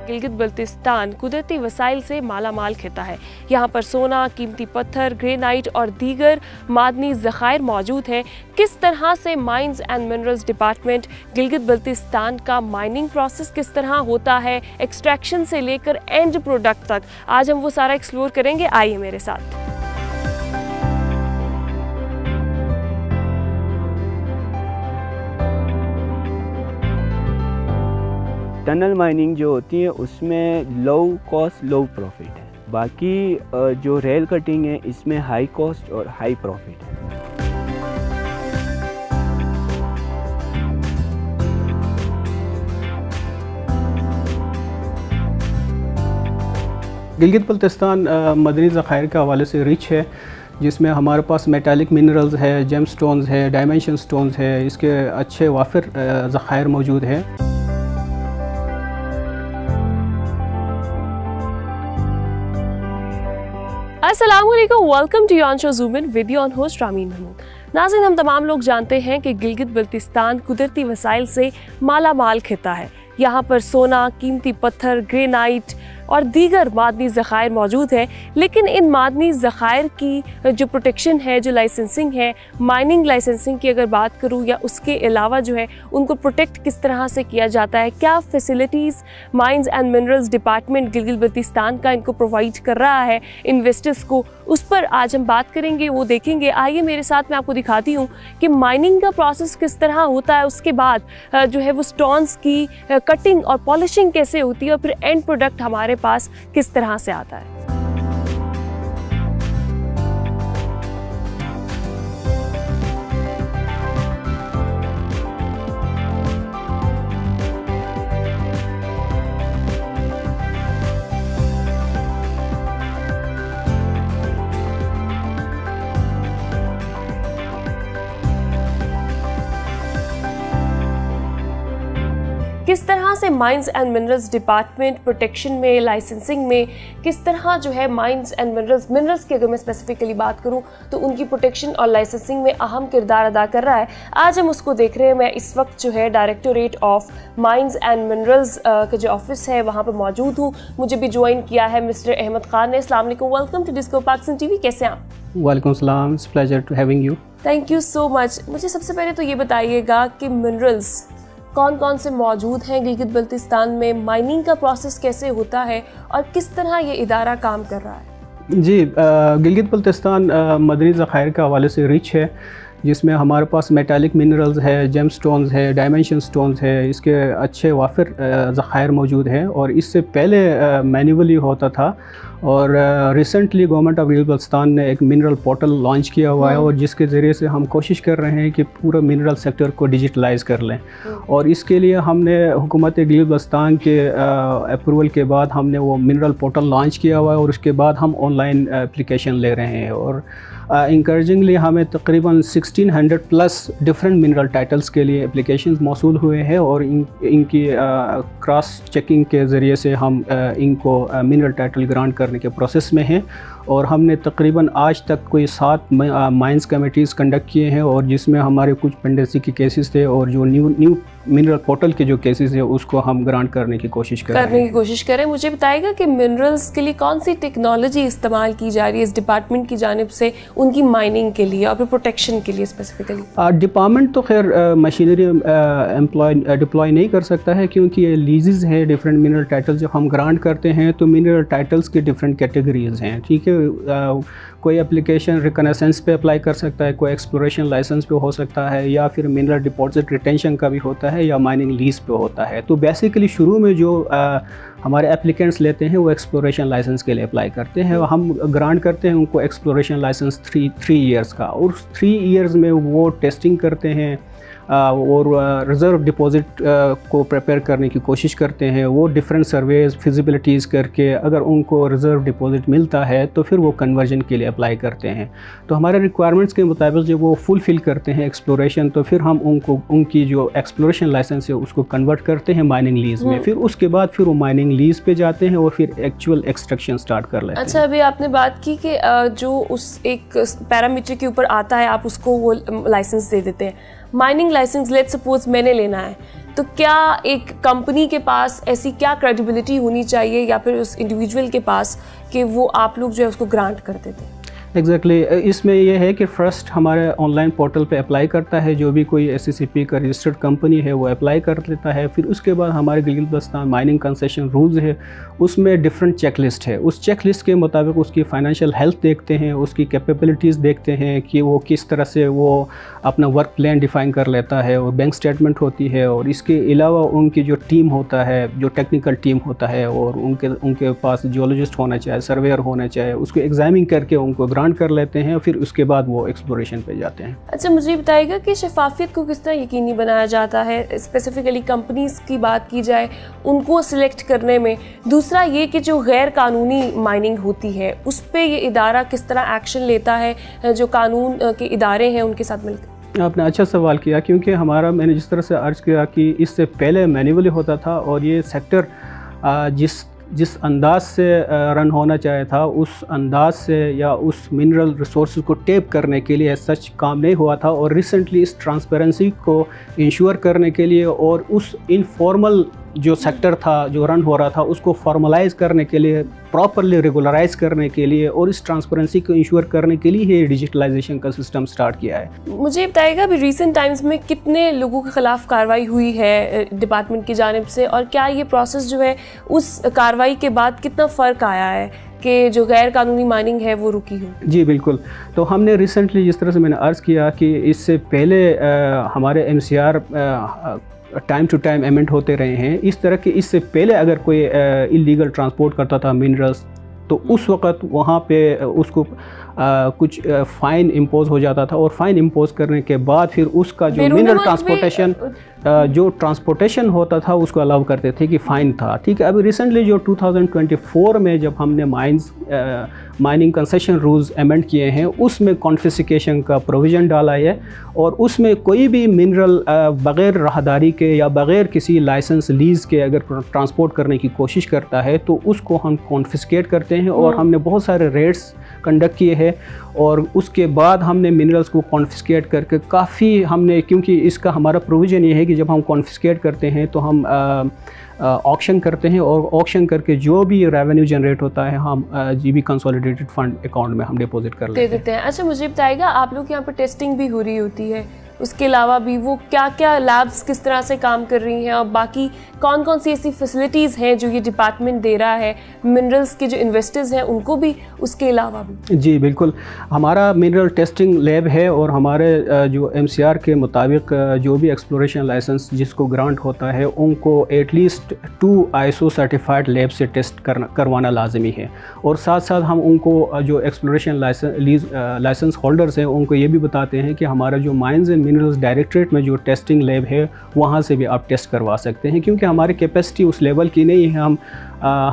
गिलगित बल्तिस्तान कुदरती वसाइल से माला माल खिता है। यहाँ पर सोना, कीमती पत्थर, ग्रेनाइट और दीगर मादनी ज़खायर मौजूद हैं। किस तरह से mines and minerals department Gilgit Baltistan का माइनिंग प्रोसेस किस तरह होता है, एक्सट्रैक्शन से लेकर एंड प्रोडक्ट तक, आज हम वो सारा एक्सप्लोर करेंगे। आइए मेरे साथ। टनल माइनिंग जो होती है उसमें लो कॉस्ट लो प्रॉफिट है। बाकी जो रेल कटिंग है इसमें हाई कॉस्ट और हाई प्रॉफिट है। गिलगित बल्तिस्तान मदनी ज़खायर के हवाले से रिच है, जिसमें हमारे पास मेटालिक मिनरल्स है, जेम स्टोन्स है, डायमेंशन स्टोन्स है। इसके अच्छे वाफिर ज़खायर मौजूद है। अस्सलामुअलैकुम, welcome to your show zoom in with your host Rameen Mahmood. नाज़रीन, हम तमाम लोग जानते हैं कि गिलगित बल्तिस्तान कुदरती वसाइल से माला माल खिता है। यहाँ पर सोना, कीमती पत्थर, ग्रेनाइट और दीगर मादनी ज़खायर मौजूद हैं। लेकिन इन मादनी ज़खायर की जो प्रोटेक्शन है, जो लाइसेंसिंग है, माइनिंग लाइसेंसिंग की अगर बात करूँ या उसके अलावा जो है उनको प्रोटेक्ट किस तरह से किया जाता है, क्या facilities mines and minerals department Gilgit Baltistan का इनको प्रोवाइड कर रहा है इन्वेस्टर्स को, उस पर आज हम बात करेंगे, वो देखेंगे। आइए मेरे साथ, मैं आपको दिखाती हूँ कि माइनिंग का प्रोसेस किस तरह होता है, उसके बाद जो है वो स्टोन्स की कटिंग और पॉलिशिंग कैसे होती है और फिर एंड प्रोडक्ट हमारे पास किस तरह से आता है। किस तरह से mines and minerals department protection में, लाइसेंसिंग में किस तरह जो है माइंस एंड मिनरल्स की अगर मैं स्पेसिफिकली बात करूं तो उनकी प्रोटेक्शन और लाइसेंसिंग में अहम किरदार अदा कर रहा है। आज हम उसको देख रहे हैं। मैं इस वक्त जो है directorate of mines and minerals का जो ऑफिस है वहाँ पर मौजूद हूँ। मुझे भी ज्वाइन किया है मिस्टर अहमद खान ने। अस्सलाम वालेकुम, welcome to discover Pakistan TV. कैसे हैं आप? वालेकुम सलाम, it's pleasure to having you. Thank you so much. मुझे सबसे पहले तो ये बताइएगा कि मिनरल्स कौन कौन से मौजूद हैं गिलगित बल्तिस्तान में, माइनिंग का प्रोसेस कैसे होता है और किस तरह ये इदारा काम कर रहा है? जी, गिलगित बल्तिस्तान मदनी ज़खायर के हवाले से रिच है, जिसमें हमारे पास मेटालिक मिनरल्स है, जेम स्टोन्स है, डायमेंशन स्टोन्स है। इसके अच्छे वाफिर ज़खायर मौजूद हैं और इससे पहले मैन्युअली होता था। और recently government of Gilgit Baltistan ने एक मिनरल पोर्टल लॉन्च किया हुआ है और जिसके ज़रिए से हम कोशिश कर रहे हैं कि पूरा मिनरल सेक्टर को डिजिटलाइज़ कर लें। और इसके लिए हमने हुकूमत गिलगित बल्तिस्तान के अप्रूवल के बाद हमने वो मिनरल पोर्टल लॉन्च किया हुआ है और उसके बाद हम ऑनलाइन एप्लीकेशन ले रहे हैं। और इंकरेजिंगली हमें तकरीबन 1600 प्लस डिफरेंट मिनरल टाइटल्स के लिए एप्लीकेशंस मौसूल हुए हैं और इनकी क्रॉस चेकिंग के ज़रिए से हम इनको मिनरल टाइटल ग्रांट करने के प्रोसेस में हैं। और हमने तकरीबन आज तक कोई 7 माइंस कमेटीज़ कंडक्ट किए हैं और जिसमें हमारे कुछ पेंडेंसी के केसेस थे और जो न्यू मिनरल पोर्टल के जो केसेस है उसको हम ग्रांट करने की कोशिश करें। मुझे बताएगा कि मिनरल्स के लिए कौन सी टेक्नोलॉजी इस्तेमाल की जा रही है इस डिपार्टमेंट की जानिब से उनकी माइनिंग के लिए और फिर प्रोटेक्शन के लिए स्पेसिफिकली? डिपार्टमेंट तो खैर मशीनरी डिप्लॉय नहीं कर सकता है, क्योंकि ये लीजेस है। डिफरेंट मिनरल टाइटल्स जब हम ग्रांट करते हैं तो मिनरल टाइटल्स की डिफरेंट कैटेगरीज हैं, ठीक है। कोई एप्लीकेशन रिकनेसेंस पे अप्लाई कर सकता है, कोई एक्सप्लोरेशन लाइसेंस पे हो सकता है, या फिर मिनरल डिपॉजिट रिटेंशन का भी होता है, या माइनिंग लीज पे होता है। तो बेसिकली शुरू में जो हमारे एप्लीकेंट्स लेते हैं वो एक्सप्लोरेशन लाइसेंस के लिए अप्लाई करते हैं। हम ग्रांट करते हैं उनको एक्सप्लोरेशन लाइसेंस 3 ईयर्स का, और 3 ईयर्स में वो टेस्टिंग करते हैं और रिज़र्व डिपॉज़िट को प्रिपेयर करने की कोशिश करते हैं। वो डिफरेंट सर्वेज फिजिबिलिटीज़ करके अगर उनको रिज़र्व डिपॉज़िट मिलता है तो फिर वो कन्वर्जन के लिए अप्लाई करते हैं। तो हमारे रिक्वायरमेंट्स के मुताबिक जब वो फुलफ़िल करते हैं एक्सप्लोरेशन, तो फिर हम उनको उनकी जो एक्सप्लोरेशन लाइसेंस है उसको कन्वर्ट करते हैं माइनिंग लीज़ में। फिर उसके बाद फिर वो माइनिंग लीज़ पे जाते हैं और फिर एक्चुअल एक्सट्रैक्शन स्टार्ट कर लेते हैं। अच्छा, अभी आपने बात की कि जो उस एक पैरामीटर के ऊपर आता है आप उसको वो लाइसेंस दे देते हैं। माइनिंग लाइसेंस लेट्स सपोज मैंने लेना है, तो क्या एक कंपनी के पास ऐसी क्या क्रेडिबिलिटी होनी चाहिए या फिर उस इंडिविजुअल के पास कि वो आप लोग जो है उसको ग्रांट कर देते हैं? एग्जैक्टली इसमें ये है कि फ़र्स्ट हमारे ऑनलाइन पोर्टल पे अप्लाई करता है, जो भी कोई SCCP का रजिस्टर्ड कंपनी है वो अप्लाई कर लेता है। फिर उसके बाद हमारे गिलगित-बल्तिस्तान माइनिंग कंसेशन रूल्स है, उसमें डिफरेंट चेक लिस्ट है। उस चेक लिस्ट के मुताबिक उसकी फ़ाइनेंशियल हेल्थ देखते हैं, उसकी कैपेबिलिटीज़ देखते हैं कि वो किस तरह से वो अपना वर्क प्लान डिफ़ाइन कर लेता है, और बैंक स्टेटमेंट होती है, और इसके अलावा उनकी जो टीम होता है, जो टेक्निकल टीम होता है, और उनके पास जियोलॉजिस्ट होना चाहिए, सर्वेयर होना चाहिए, उसको एग्जामिन करके उनको ग्रांट कर लेते हैं, फिर उसके बाद वो एक्सप्लोरेशन पे जाते हैं। अच्छा, मुझे बताइएगा कि शफाफियत को किस तरह यकीनी बनाया जाता है, स्पेसिफिकली कंपनीज की बात की जाए उनको सिलेक्ट करने में। दूसरा ये कि जो गैर कानूनी माइनिंग होती है उस पर ये इदारा किस तरह एक्शन लेता है, जो कानून के इदारे हैं उनके साथ मिलकर। आपने अच्छा सवाल किया, क्योंकि मैंने जिस तरह से अर्ज किया कि इससे पहले मैन्युअली होता था, और ये सेक्टर जिस अंदाज से रन होना चाहिए था, उस अंदाज से या उस मिनरल रिसोर्स को टेप करने के लिए सच काम नहीं हुआ था। और रिसेंटली इस ट्रांसपेरेंसी को इंश्योर करने के लिए और उस इनफॉर्मल जो सेक्टर था जो रन हो रहा था उसको फॉर्मलाइज करने के लिए, प्रॉपरली रेगुलराइज करने के लिए, और इस ट्रांसपेरेंसी को इंश्योर करने के लिए ये डिजिटलाइजेशन का सिस्टम स्टार्ट किया है। मुझे बताइएगा अभी रिसेंट टाइम्स में कितने लोगों के खिलाफ कार्रवाई हुई है डिपार्टमेंट की जानिब से, और क्या ये प्रोसेस जो है उस कार्रवाई के बाद कितना फ़र्क आया है कि जो गैर कानूनी माइनिंग है वो रुकी हो? जी बिल्कुल। तो हमने रिसेंटली जिस तरह से मैंने अर्ज़ किया कि इससे पहले हमारे MCR time to time amend होते रहे हैं। इस तरह के इससे पहले अगर कोई इलीगल ट्रांसपोर्ट करता था मिनरल्स, तो उस वक़्त वहाँ पे उसको कुछ फ़ाइन इम्पोज़ हो जाता था, और फ़ाइन इम्पोज़ करने के बाद फिर उसका जो मिनरल ट्रांसपोर्टेशन होता था उसको अलाउ करते थे कि फ़ाइन था। ठीक है, अभी रिसेंटली जो 2024 में जब हमने माइनिंग कंसेशन रूल्स अमेंड किए हैं, उसमें कॉन्फिस्केशन का प्रोविज़न डाला है, और उसमें कोई भी मिनरल बग़ैर राहदारी के या बग़ैर किसी लाइसेंस लीज़ के अगर ट्रांसपोर्ट करने की कोशिश करता है तो उसको हम कॉन्फिस्केट करते हैं। और हमने बहुत सारे रेड्स कंडक्ट किए हैं, और उसके बाद हमने मिनरल्स को कॉन्फिस्केट करके काफ़ी हमने, क्योंकि इसका हमारा प्रोविज़न ये है कि जब हम कॉन्फिस्केट करते हैं तो हम ऑक्शन करते हैं, और ऑक्शन करके जो भी रेवेन्यू जनरेट होता है हम GB कंसोलिडेटेड फंड अकाउंट में हम डिपॉजिट कर लेते हैं। अच्छा, मुझे बताइएगा आप लोग यहाँ पर टेस्टिंग भी हो रही होती है, उसके अलावा भी वो क्या क्या लैब्स किस तरह से काम कर रही हैं, और बाकी कौन कौन सी ऐसी फैसिलिटीज़ हैं जो ये डिपार्टमेंट दे रहा है मिनरल्स के जो इन्वेस्टर्स हैं उनको भी, उसके अलावा भी? जी बिल्कुल, हमारा मिनरल टेस्टिंग लैब है, और हमारे जो MCR के मुताबिक जो भी एक्सप्लोरेशन लाइसेंस जिसको ग्रांट होता है उनको एटलीस्ट 2 ISO सर्टिफाइड लैब से टेस्ट करवाना लाजमी है। और साथ साथ हम उनको जो एक्सप्लोरेशन लाइसेंस होल्डर्स हैं उनको ये भी बताते हैं कि हमारा जो माइंस एंड मिनरल्स डायरेक्टरेट में जो टेस्टिंग लैब है वहाँ से भी आप टेस्ट करवा सकते हैं, क्योंकि हमारी कैपेसिटी उस लेवल की नहीं है।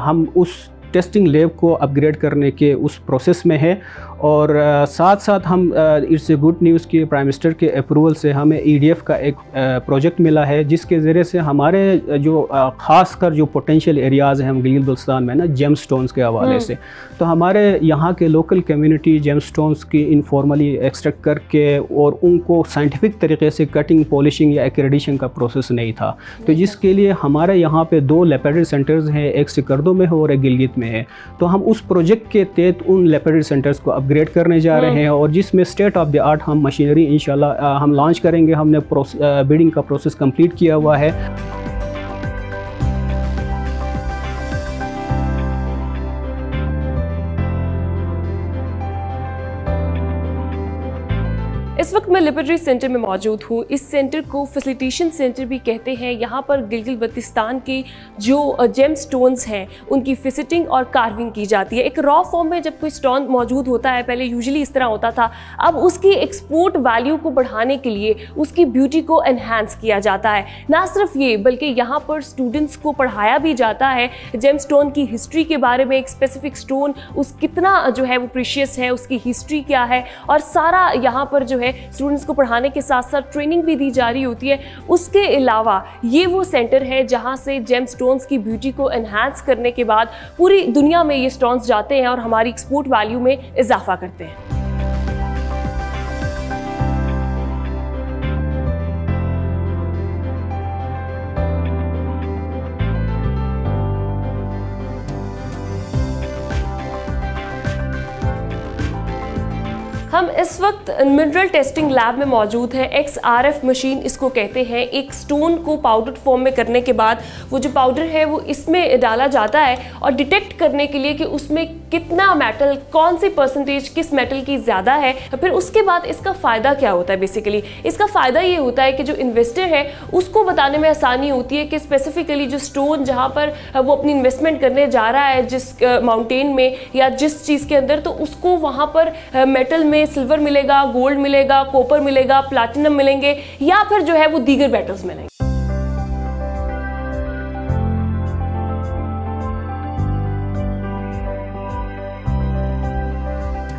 हम उस टेस्टिंग लैब को अपग्रेड करने के उस प्रोसेस में है। और साथ साथ हम इट्स ए गुड न्यूज़ कि प्राइम मिनिस्टर के अप्रूवल से हमें EDF का एक प्रोजेक्ट मिला है, जिसके ज़रिए से हमारे जो ख़ास कर जो पोटेंशियल एरियाज़ हैं हम गिलगित-बल्तिस्तान में ना, जेम स्टोन्स के हवाले से, तो हमारे यहाँ के लोकल कम्युनिटी जेम स्टोन्स की इनफॉर्मली एक्सट्रैक्ट करके और उनको साइंटिफिक तरीके से कटिंग, पॉलिशिंग या एक्रेडिशन का प्रोसेस नहीं था। तो जिसके लिए हमारे यहाँ पे 2 लेपेडरी सेंटर्स हैं, एक सिकरदो में है और एक गिलगित में है। तो हम उस प्रोजेक्ट के तहत उन लेपेडरी सेंटर्स को अपग्रेड करने जा रहे हैं, और जिसमें स्टेट ऑफ द आर्ट हम मशीनरी इंशाल्लाह हम लॉन्च करेंगे। हमने बिडिंग का प्रोसेस कंप्लीट किया हुआ है। इस वक्त मैं लेपेडरी सेंटर में मौजूद हूँ। इस सेंटर को फैसिलिटेशन सेंटर भी कहते हैं। यहाँ पर गिलगित-बल्तिस्तान के जो जेम स्टोन्स हैं उनकी फिसिटिंग और कार्विंग की जाती है। एक रॉ फॉर्म में जब कोई स्टोन मौजूद होता है, पहले यूजुअली इस तरह होता था, अब उसकी एक्सपोर्ट वैल्यू को बढ़ाने के लिए उसकी ब्यूटी को एनहांस किया जाता है। ना सिर्फ ये, बल्कि यहाँ पर स्टूडेंट्स को पढ़ाया भी जाता है जेम स्टोन की हिस्ट्री के बारे में, एक स्पेसिफिक स्टोन उस कितना जो है वो प्रीशियस है, उसकी हिस्ट्री क्या है, और सारा यहाँ पर जो है स्टूडेंट्स को पढ़ाने के साथ साथ ट्रेनिंग भी दी जा रही होती है। उसके अलावा ये वो सेंटर है जहाँ से जेम स्टोन्स की ब्यूटी को एनहांस करने के बाद पूरी दुनिया में ये स्टोन्स जाते हैं और हमारी एक्सपोर्ट वैल्यू में इजाफा करते हैं। हम इस वक्त मिनरल टेस्टिंग लैब में मौजूद हैं। XRF मशीन इसको कहते हैं। एक स्टोन को पाउडर फॉर्म में करने के बाद वो जो पाउडर है वो इसमें डाला जाता है और डिटेक्ट करने के लिए कि उसमें कितना मेटल, कौन सी परसेंटेज किस मेटल की ज़्यादा है। फिर उसके बाद इसका फ़ायदा क्या होता है? बेसिकली इसका फ़ायदा ये होता है कि जो इन्वेस्टर है उसको बताने में आसानी होती है कि स्पेसिफिकली जो स्टोन जहाँ पर वो अपनी इन्वेस्टमेंट करने जा रहा है जिस माउंटेन में या जिस चीज़ के अंदर, तो उसको वहाँ पर मेटल में सिल्वर मिलेगा, गोल्ड मिलेगा, कॉपर मिलेगा, प्लैटिनम मिलेंगे या फिर जो है वो दीगर मेटल्स मिलेंगे।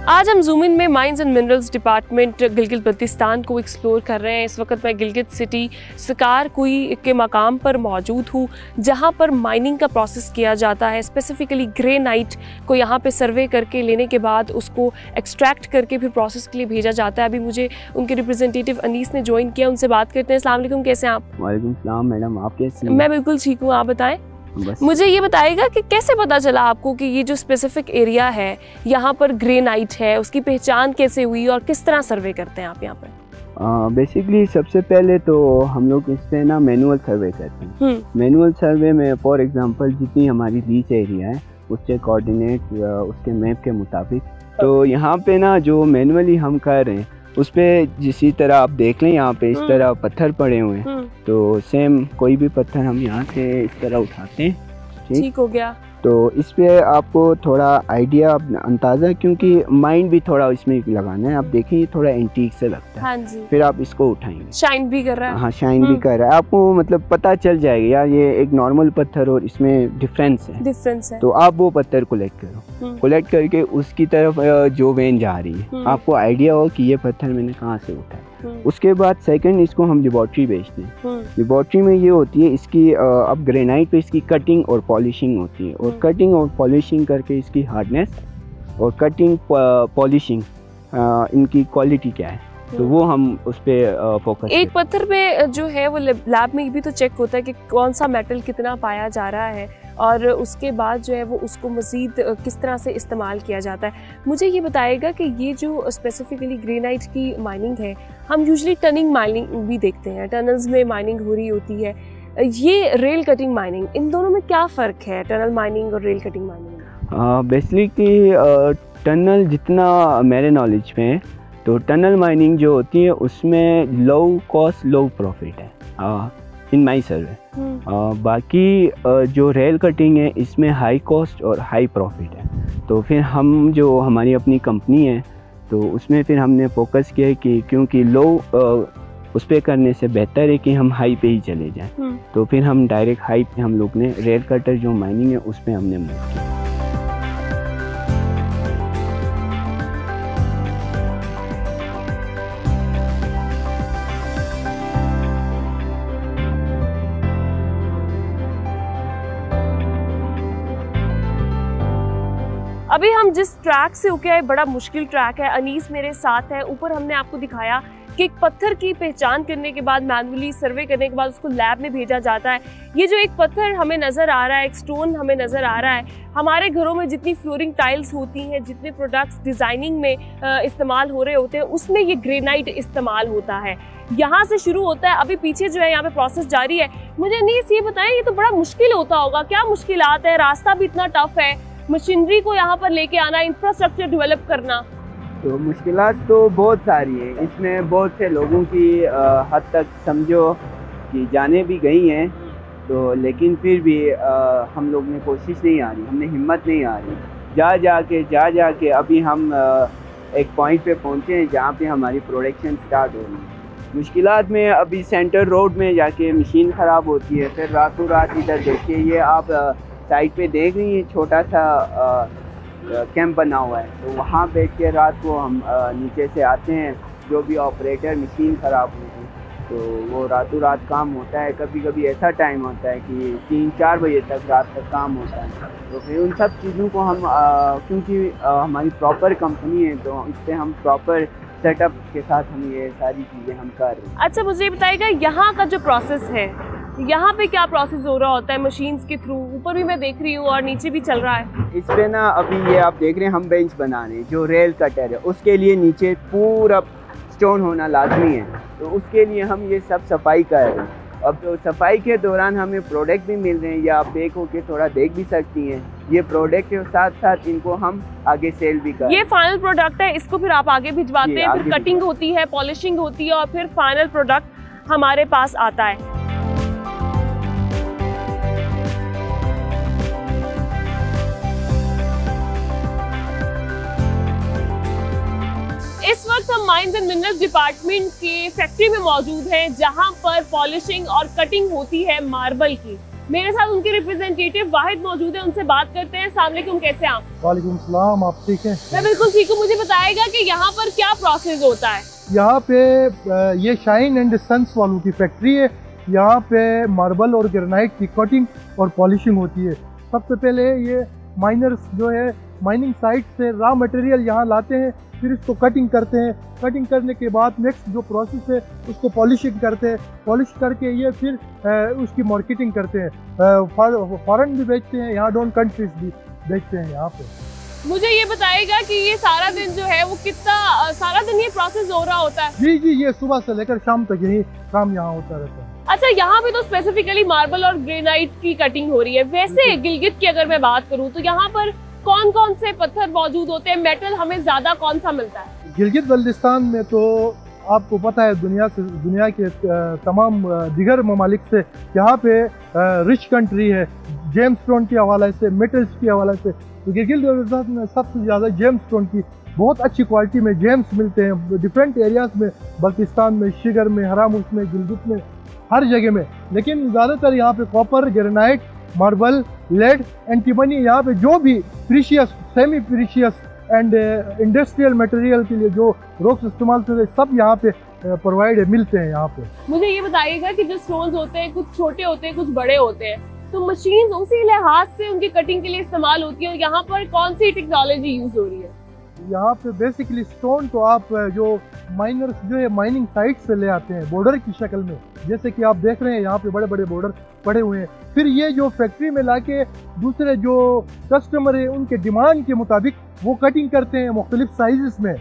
आज हम जूम इन में mines and minerals department Gilgit Baltistan को एक्सप्लोर कर रहे हैं। इस वक्त मैं गिलगित सिटी सकार कुई के मकाम पर मौजूद हूँ जहाँ पर माइनिंग का प्रोसेस किया जाता है। स्पेसिफिकली ग्रेनाइट को यहाँ पे सर्वे करके लेने के बाद उसको एक्सट्रैक्ट करके फिर प्रोसेस के लिए भेजा जाता है। अभी मुझे उनके रिप्रेजेंटेटिव अनीस ने ज्वाइन किया, उनसे बात करते हैं। अस्सलाम वालेकुम, कैसे हैं आप? वालेकुम सलाम मैडम, आप कैसी हैं? मैं बिल्कुल ठीक हूँ, आप बताएं। मुझे ये बताइएगा कि कैसे पता चला आपको कि ये जो स्पेसिफिक एरिया है यहाँ पर ग्रेनाइट है, उसकी पहचान कैसे हुई और किस तरह सर्वे करते हैं आप यहाँ पर? बेसिकली सबसे पहले तो हम लोग इस पे ना मैनुअल सर्वे करते हैं। मैनुअल सर्वे में फॉर एग्जांपल जितनी हमारी लीज एरिया है उसके कोऑर्डिनेट उसके मैप के मुताबिक, तो यहाँ पे ना जो मैनुअली हम कर रहे हैं उस पर जिसी तरह आप देख लें यहाँ पे इस तरह पत्थर पड़े हुए हैं, तो सेम कोई भी पत्थर हम यहाँ से इस तरह उठाते हैं, ठीक हो गया। तो इस पे आपको थोड़ा आइडिया अंदाज़ा, क्योंकि माइंड भी थोड़ा इसमें लगाना है। आप देखें ये थोड़ा एंटीक से लगता है। हाँ जी। फिर आप इसको उठाएंगे, शाइन भी कर रहा है। हाँ शाइन भी कर रहा है, आपको मतलब पता चल जाएगा यार ये एक नॉर्मल पत्थर और इसमें डिफरेंस है। तो आप वो पत्थर कलेक्ट करो, कलेक्ट करके उसकी तरफ जो वेन जा रही है आपको आइडिया हो कि ये पत्थर मैंने कहाँ से उठाया। उसके बाद सेकंड इसको हम लेबॉर्ट्री भेजते हैं। लेबॉर्ट्री में ये होती है इसकी अब ग्रेनाइट पे इसकी कटिंग और पॉलिशिंग होती है, और कटिंग और पॉलिशिंग करके इसकी हार्डनेस और कटिंग पॉलिशिंग इनकी क्वालिटी क्या है, तो वो हम उस पर फोकस। एक पत्थर पे जो है वो लैब में भी तो चेक होता है कि कौन सा मेटल कितना पाया जा रहा है और उसके बाद जो है वो उसको मज़ीद किस तरह से इस्तेमाल किया जाता है। मुझे ये बताएगा कि ये जो स्पेसिफिकली ग्रेनाइट की माइनिंग है, हम यूजुअली टनिंग माइनिंग भी देखते हैं, टनल्स में माइनिंग हो रही होती है। ये रेल कटिंग माइनिंग, इन दोनों में क्या फ़र्क है, टनल माइनिंग और rail cutting mining? Basically tunnel जितना मेरे नॉलेज में है तो टनल माइनिंग जो होती है उसमें लो कॉस्ट लो प्रॉफिट है इन माई सर्वे। बाकी जो रेल कटिंग है इसमें हाई कॉस्ट और हाई प्रॉफिट है। तो फिर हम जो हमारी अपनी कंपनी है तो उसमें फिर हमने फोकस किया है कि क्योंकि लो उस पर करने से बेहतर है कि हम हाई पे ही चले जाएं, तो फिर हम डायरेक्ट हाई पे हम लोग ने रेल कटर जो माइनिंग है उस पर हमने मूव किया। अभी हम जिस ट्रैक से होके आए बड़ा मुश्किल ट्रैक है, अनीस मेरे साथ है। ऊपर हमने आपको दिखाया कि एक पत्थर की पहचान करने के बाद मैनुअली सर्वे करने के बाद उसको लैब में भेजा जाता है। ये जो एक पत्थर हमें नज़र आ रहा है, एक स्टोन हमें नज़र आ रहा है, हमारे घरों में जितनी फ्लोरिंग टाइल्स होती हैं, जितने प्रोडक्ट्स डिज़ाइनिंग में इस्तेमाल हो रहे होते हैं उसमें ये ग्रेनाइट इस्तेमाल होता है। यहाँ से शुरू होता है, अभी पीछे जो है यहाँ पे प्रोसेस जारी है। मुझे अनीस ये बताएं, ये तो बड़ा मुश्किल होता होगा, क्या मुश्किलात है? रास्ता भी इतना टफ है, मशीनरी को यहाँ पर लेके आना, इंफ्रास्ट्रक्चर डेवलप करना। तो मुश्किलात तो बहुत सारी है इसमें, बहुत से लोगों की हद तक समझो कि जाने भी गई हैं, तो लेकिन फिर भी हम लोग ने कोशिश नहीं आ रही, हमने हिम्मत नहीं आ रही, जा के अभी हम एक पॉइंट पे पहुँचे हैं जहाँ पे हमारी प्रोडक्शन स्टार्ट हो रही है। मुश्किलात में अभी सेंटर रोड में जाके मशीन ख़राब होती है, फिर रातों रात इधर देखिए ये आप साइड पे देख रही हैं छोटा सा कैंप बना हुआ है, तो वहाँ बैठ के रात को हम नीचे से आते हैं। जो भी ऑपरेटर मशीन ख़राब होती तो वो रातों रात काम होता है। कभी कभी ऐसा टाइम होता है कि 3-4 बजे तक रात तक काम होता है। तो फिर उन सब चीज़ों को हम क्योंकि हमारी प्रॉपर कंपनी है तो इससे हम प्रॉपर सेटअप के साथ हम ये सारी चीज़ें हम कर रहे हैं। अच्छा, मुझे ये बताइएगा यहाँ का जो प्रोसेस है यहाँ पे क्या प्रोसेस हो रहा होता है मशीन्स के थ्रू? ऊपर भी मैं देख रही हूँ और नीचे भी चल रहा है। इस पे ना अभी ये आप देख रहे हैं हम बेंच बना रहे हैं, जो रेल कटर है उसके लिए नीचे पूरा स्टोन होना लाजमी है, तो उसके लिए हम ये सब सफाई कर रहे हैं। अब तो सफाई के दौरान हमें प्रोडक्ट भी मिल रहे हैं, या आप देखो कि थोड़ा देख भी सकती हैं। ये प्रोडक्ट के साथ साथ इनको हम आगे सेल भी कर। ये फाइनल प्रोडक्ट है, इसको फिर आप आगे भिजवाते हैं, फिर कटिंग होती है, पॉलिशिंग होती है और फिर फाइनल प्रोडक्ट हमारे पास आता है। इस वक्त हम माइंस एंड मिनरल्स डिपार्टमेंट के फैक्ट्री में मौजूद हैं, जहां पर पॉलिशिंग और कटिंग होती है मार्बल की। मेरे साथ उनके रिप्रेजेंटेटिव वाहिद मौजूद है, उनसे बात करते हैं। अस्सलाम वालेकुम, कैसे हैं आप? वालेकुम सलाम, आप ठीक हैं? मैं बिल्कुल ठीक हूँ। मुझे बताएगा कि यहाँ पर क्या प्रोसेस होता है? यहाँ पे ये शाइन एंड सन्स वालों की फैक्ट्री है। यहाँ पे मार्बल और ग्रेनाइट की कटिंग और पॉलिशिंग होती है। सबसे पहले ये माइनर्स जो है माइनिंग साइट से रॉ मटेरियल यहाँ लाते हैं, फिर इसको कटिंग करते हैं। कटिंग करने के बाद नेक्स्ट जो प्रोसेस है उसको पॉलिशिंग करते हैं। पॉलिश करके ये फिर उसकी मार्केटिंग करते हैं, फॉरेन भी बेचते हैं, यहाँ डाउन कंट्रीज भी बेचते हैं यहाँ पे। मुझे ये बताएगा कि ये सारा दिन जो है वो कितना सारा दिन ये प्रोसेस हो रहा होता है? जी जी, ये सुबह से लेकर शाम तक यही काम यहाँ होता रहता है। अच्छा, यहाँ पे तो स्पेसिफिकली मार्बल और ग्रेनाइट की कटिंग हो रही है। वैसे गिलगित की अगर मैं बात करूँ तो यहाँ पर कौन कौन से पत्थर मौजूद होते हैं? मेटल हमें ज्यादा कौन सा मिलता है? गिलगित बल्तिस्तान में तो आपको पता है दुनिया के तमाम दिगर ममालिक से यहाँ पे रिच कंट्री है जेम्स स्टोन के हवाले से, मेटल्स के हवाले से। तो गिलगित बल्तिस्तान में सबसे ज़्यादा जेम्स स्टोन की बहुत अच्छी क्वालिटी में जेम्स मिलते हैं डिफरेंट एरियाज़ में, बल्तिस्तान में, शिगर में, हरामुश में, गिलगित में, हर जगह में। लेकिन ज़्यादातर यहाँ पे copper, granite, marble, lead, antimony, यहाँ पे जो भी precious, semi precious and industrial material के लिए जो रॉक्स इस्तेमाल होते हैं सब यहाँ पे प्रोवाइड है, मिलते हैं यहाँ पे। मुझे ये बताइएगा कि जो स्टोन्स होते हैं कुछ छोटे होते हैं, कुछ बड़े होते हैं, तो मशीन उसी लिहाज से उनकी कटिंग के लिए इस्तेमाल होती है। यहाँ पर कौन सी टेक्नोलॉजी यूज हो रही है? यहाँ पे बेसिकली स्टोन तो आप जो माइनर्स जो है माइनिंग साइट से ले आते हैं बॉर्डर की शक्ल में, जैसे कि आप देख रहे हैं यहाँ पे बड़े बड़े बॉर्डर पड़े हुए हैं। फिर ये जो फैक्ट्री में लाके दूसरे जो कस्टमर है उनके डिमांड के मुताबिक वो कटिंग करते हैं मुख्तलिफ साइज़ में।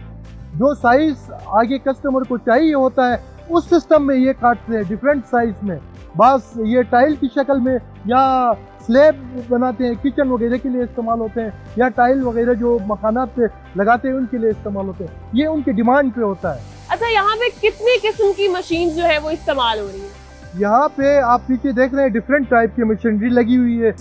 जो साइज़ आगे कस्टमर को चाहिए होता है उस सिस्टम में ये काटते हैं डिफरेंट साइज़ में। बस ये टाइल की शक्ल में या स्लैब बनाते हैं, किचन वगैरह के लिए इस्तेमाल होते हैं, या टाइल वगैरह जो मकानात पे लगाते हैं उनके लिए इस्तेमाल होते हैं। ये उनके डिमांड पे होता है। अच्छा, यहाँ पे कितनी किस्म की मशीन जो है वो इस्तेमाल हो रही है? यहाँ पे आप पीछे देख रहे हैं डिफरेंट टाइप की मशीनरी लगी हुई है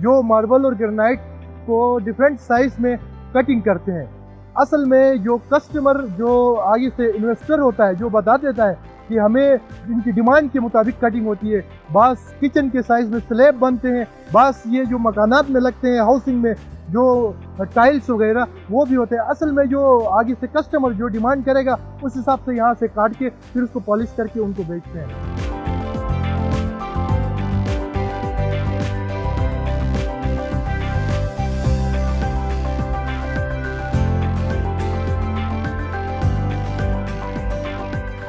जो मार्बल और ग्रेनाइट को डिफरेंट साइज में कटिंग करते हैं। असल में जो कस्टमर जो आगे से इन्वेस्टर होता है जो बता देता है कि हमें इनकी डिमांड के मुताबिक कटिंग होती है। बस किचन के साइज में स्लैब बनते हैं, बस ये जो मकानात में लगते हैं हाउसिंग में जो टाइल्स वगैरह वो भी होते हैं। असल में जो आगे से कस्टमर जो डिमांड करेगा उस हिसाब से यहाँ से काट के फिर उसको पॉलिश करके उनको बेचते हैं।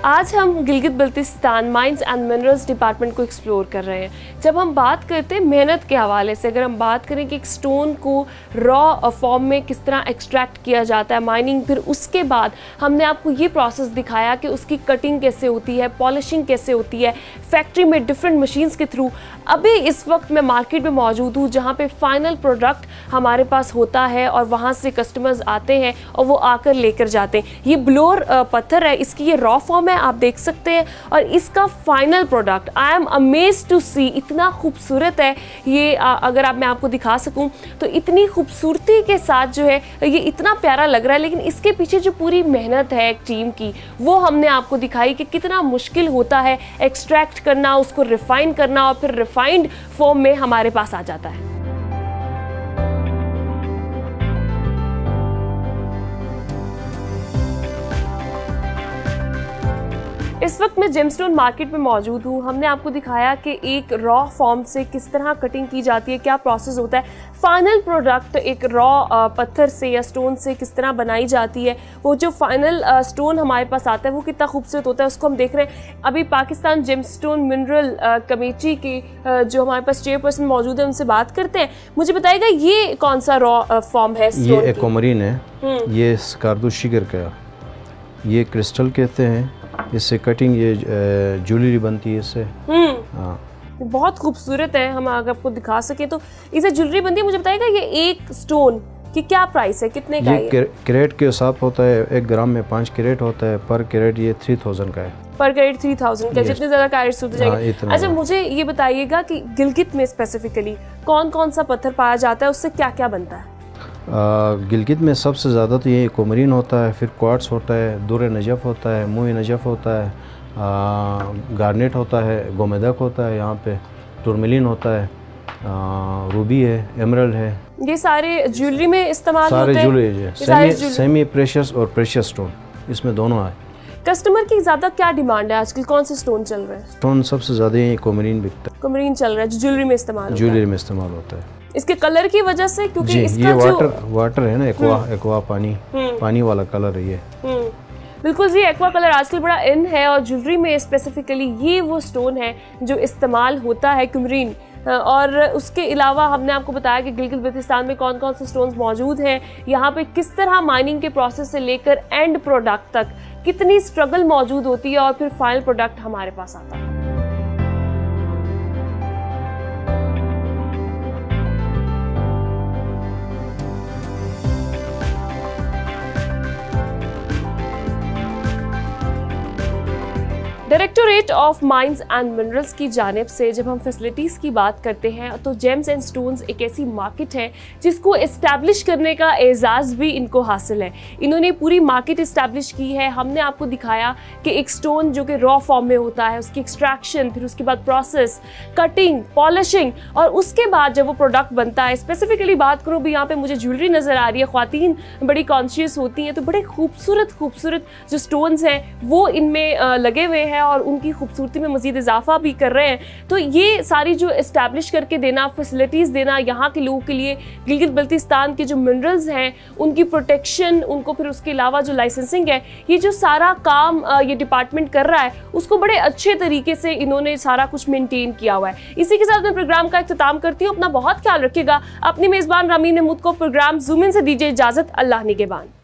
आज हम Gilgit Baltistan mines and minerals department को एक्सप्लोर कर रहे हैं। जब हम बात करते हैं मेहनत के हवाले से, अगर हम बात करें कि एक स्टोन को रॉ फॉर्म में किस तरह एक्सट्रैक्ट किया जाता है, माइनिंग, फिर उसके बाद हमने आपको ये प्रोसेस दिखाया कि उसकी कटिंग कैसे होती है, पॉलिशिंग कैसे होती है फैक्ट्री में डिफरेंट मशीन्स के थ्रू। अभी इस वक्त मैं मार्केट में मौजूद हूँ जहाँ पे फाइनल प्रोडक्ट हमारे पास होता है और वहाँ से कस्टमर्स आते हैं और वो आकर लेकर जाते हैं। ये ब्लोर पत्थर है, इसकी ये रॉ फॉर्म है, आप देख सकते हैं, और इसका final product I am amazed to see, इतना खूबसूरत है ये। अगर मैं आपको दिखा सकूं तो इतनी खूबसूरती के साथ जो है ये इतना प्यारा लग रहा है, लेकिन इसके पीछे जो पूरी मेहनत है एक टीम की वो हमने आपको दिखाई कि कितना मुश्किल होता है एक्सट्रैक्ट करना, उसको रिफाइन करना और फिर रिफाइंड फॉर्म में हमारे पास आ जाता है। इस वक्त मैं जेमस्टोन मार्केट में मौजूद हूँ। हमने आपको दिखाया कि एक रॉ फॉर्म से किस तरह कटिंग की जाती है, क्या प्रोसेस होता है, फाइनल प्रोडक्ट एक रॉ पत्थर से या स्टोन से किस तरह बनाई जाती है, वो जो फाइनल स्टोन हमारे पास आता है वो कितना खूबसूरत होता है, उसको हम देख रहे हैं। अभी पाकिस्तान जेमस्टोन मिनरल कमेटी के जो हमारे पास चेयरपर्सन मौजूद है उनसे बात करते हैं। मुझे बताइएगा ये कौन सा रॉ फॉर्म है? ये एक्वामरीन है, ये स्कार्दो शिगर का, ये क्रिस्टल कहते हैं, इससे कटिंग ये ज्वेलरी बनती है इससे। हाँ, बहुत खूबसूरत है। हम अगर आपको दिखा सके तो इसे ज्वेलरी बनती है। मुझे बताइएगा ये एक स्टोन की क्या प्राइस है, कितने का है? कैरेट के हिसाब होता है, 1 ग्राम में 5 कैरेट होता है, पर कैरेट ये 3000 का है। पर कैरेट 3000 का, जितने ज़्यादा कैरेट्स होते जाएंगे। अच्छा, मुझे ये बताइएगा कि गिलगित में स्पेसिफिकली कौन कौन सा पत्थर पाया जाता है, उससे क्या क्या बनता है? गिलगित में सबसे ज़्यादा तो ये एक्वामरीन होता है, फिर क्वार्ट्स होता है, दुर्र नजफ़ होता है, मुई नजफ़ होता है, गार्नेट होता है, गोमेदक होता है, यहाँ पे टूरमिलिन होता है, रूबी है, एमरल्ड है। ये सारे ज्वेलरी में इस्तेमाल सारे होते ज्वेलरी है, सेमी प्रेशियस और प्रेशियस स्टोन, इसमें दोनों है। कस्टमर की ज़्यादा क्या डिमांड है आजकल? कौन से स्टोन चल रहे हैं? स्टोन सबसे ज़्यादा एक्वामरीन बिकता है। एक्वामरीन चल रहा है जो ज्वेलरी में इस्तेमाल होता है। इसके कलर की वजह से, क्योंकि इसका ये वाटर है ना, एक्वा पानी वाला कलर है ये। बिल्कुल जी, एक्वा कलर आजकल बड़ा इन है और ज्वेलरी में स्पेसिफिकली ये वो स्टोन है जो इस्तेमाल होता है, एक्वामरीन। और उसके अलावा हमने आपको बताया कि गिलगित बल्तिस्तान में कौन कौन से स्टोन्स मौजूद हैं, यहाँ पे किस तरह माइनिंग के प्रोसेस से लेकर एंड प्रोडक्ट तक कितनी स्ट्रगल मौजूद होती है और फिर फाइनल प्रोडक्ट हमारे पास आता है। Directorate of mines and minerals की जानिब से जब हम फैसिलिटीज़ की बात करते हैं तो जेम्स एंड स्टोन्स एक ऐसी मार्केट है जिसको इस्टेब्लिश करने का एजाज़ भी इनको हासिल है। इन्होंने पूरी मार्केट इस्टेब्लिश की है। हमने आपको दिखाया कि एक स्टोन जो कि रॉ फॉर्म में होता है, उसकी एक्सट्रैक्शन, फिर उसके बाद प्रोसेस, कटिंग, पॉलिशिंग और उसके बाद जब वो प्रोडक्ट बनता है। स्पेसिफिकली बात करूँ भी, यहाँ पे मुझे ज्वेलरी नज़र आ रही है, ख्वातीन बड़ी कॉन्शियस होती हैं, तो बड़े खूबसूरत जो स्टोन्स हैं वो इनमें लगे हुए हैं और उनकी खूबसूरती में मज़ीद इजाफा भी कर रहे हैं। तो ये सारी जो इस्टेब्लिश करके देना, फैसिलिटीज़ देना यहाँ के लोगों के लिए, गिलगित बल्तिस्तान के जो मिनरल्स हैं उनकी प्रोटेक्शन, उनको फिर उसके अलावा जो लाइसेंसिंग है, ये जो सारा काम ये डिपार्टमेंट कर रहा है उसको बड़े अच्छे तरीके से इन्होंने सारा कुछ मेनटेन किया हुआ है। इसी के साथ मैं प्रोग्राम का इख्तिताम करती हूँ। अपना बहुत ख्याल रखिएगा। अपनी मेज़बान रामीन महमूद को प्रोग्राम ज़ूम इन से दीजिए इजाज़त। अल्लाह निगहबान।